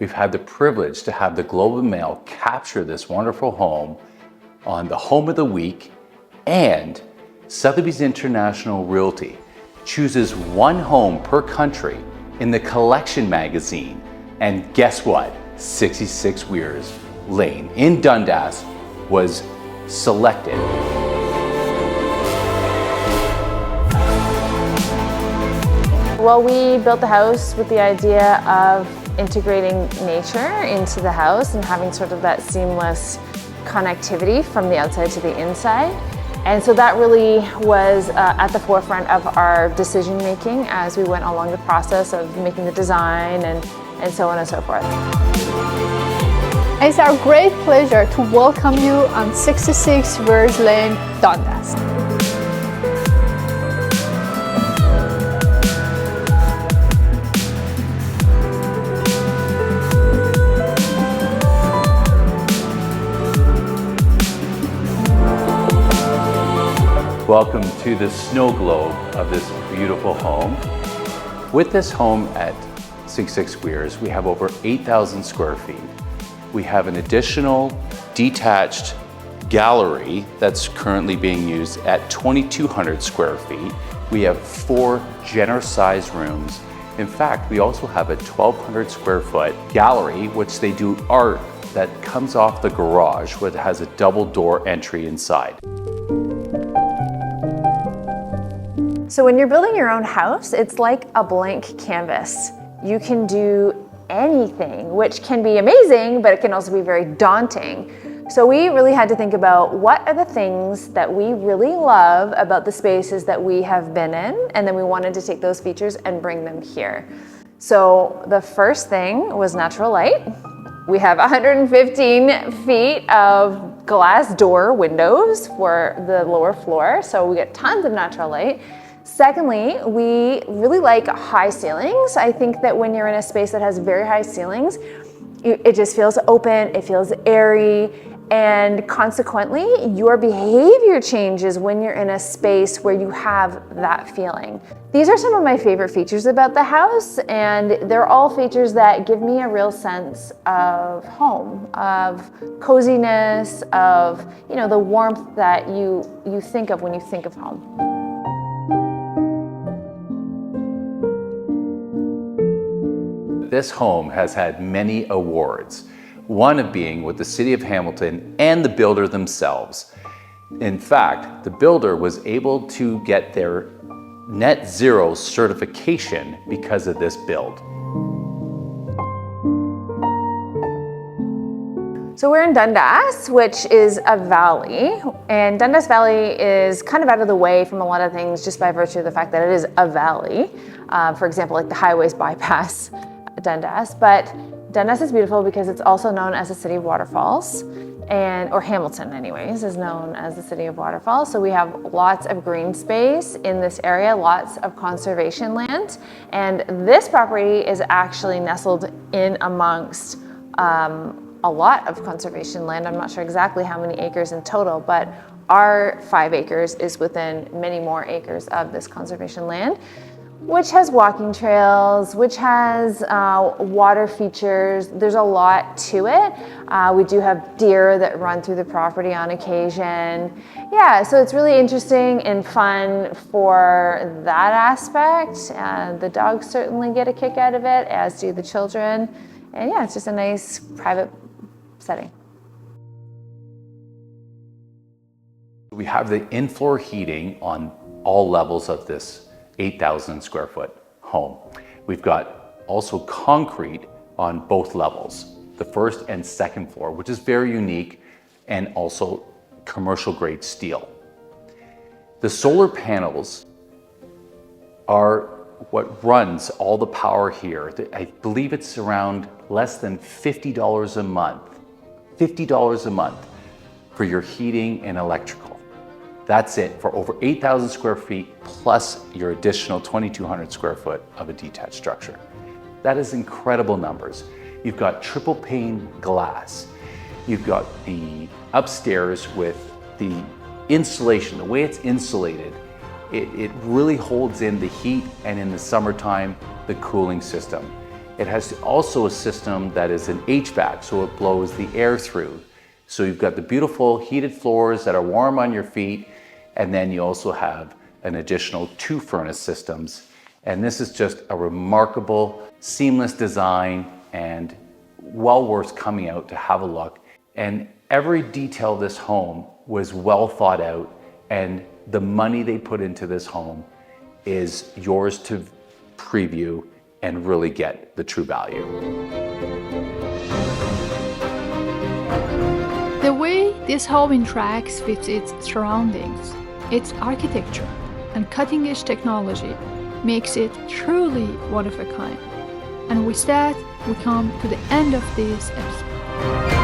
We've had the privilege to have the Globe and Mail capture this wonderful home on the Home of the Week, and Sotheby's International Realty chooses one home per country in the Collection magazine. And guess what? 66 WEIRS Lane in Dundas was selected. Well, we built the house with the idea of integrating nature into the house and having sort of that seamless connectivity from the outside to the inside. And so that really was at the forefront of our decision making as we went along the process of making the design and so on and so forth. It's our great pleasure to welcome you on 66 WEIRS Lane, Dundas. Welcome to the snow globe of this beautiful home. With this home at 66 WEIRS, we have over 8,000 square feet. We have an additional detached gallery that's currently being used at 2,200 square feet. We have 4 generous sized rooms. In fact, we also have a 1,200 square foot gallery, which they do art that comes off the garage, which has a double door entry inside. So when you're building your own house, it's like a blank canvas. You can do anything, which can be amazing, but it can also be very daunting. So we really had to think about what are the things that we really love about the spaces that we have been in, and then we wanted to take those features and bring them here. So the first thing was natural light. We have 115 feet of glass door windows for the lower floor, so we get tons of natural light. Secondly, we really like high ceilings. I think that when you're in a space that has very high ceilings, it just feels open, it feels airy, and consequently, your behavior changes when you're in a space where you have that feeling. These are some of my favorite features about the house, and they're all features that give me a real sense of home, of coziness, of the warmth that you think of when you think of home. This home has had many awards, one of being with the City of Hamilton and the builder themselves. In fact, the builder was able to get their net zero certification because of this build. So we're in Dundas, which is a valley, and Dundas Valley is kind of out of the way from a lot of things just by virtue of the fact that it is a valley. For example, like the highways bypass Dundas, but Dundas is beautiful because it's also known as the City of Waterfalls, or Hamilton anyways, is known as the City of Waterfalls. So we have lots of green space in this area, lots of conservation land, and this property is actually nestled in amongst a lot of conservation land. I'm not sure exactly how many acres in total, but our 5 acres is within many more acres of this conservation land, which has walking trails, which has water features. There's a lot to it. We do have deer that run through the property on occasion. Yeah, so it's really interesting and fun for that aspect. The dogs certainly get a kick out of it, as do the children. And yeah, it's just a nice private setting. We have the in-floor heating on all levels of this 8,000 square foot home. We've got also concrete on both levels, the first and second floor, which is very unique, and also commercial grade steel. The solar panels are what runs all the power here. I believe it's around less than $50 a month. $50 a month for your heating and electrical. That's it for over 8,000 square feet plus your additional 2,200 square foot of a detached structure. That is incredible numbers. You've got triple pane glass. You've got the upstairs with the insulation, the way it's insulated. It really holds in the heat, and in the summertime, the cooling system. It has also a system that is an HVAC, so it blows the air through. So you've got the beautiful heated floors that are warm on your feet, and then you also have an additional 2 furnace systems. And this is just a remarkable, seamless design and well worth coming out to have a look. And every detail of this home was well thought out, and the money they put into this home is yours to preview and really get the true value. The way this home interacts with its surroundings, its architecture, and cutting-edge technology makes it truly one of a kind. And with that, we come to the end of this episode.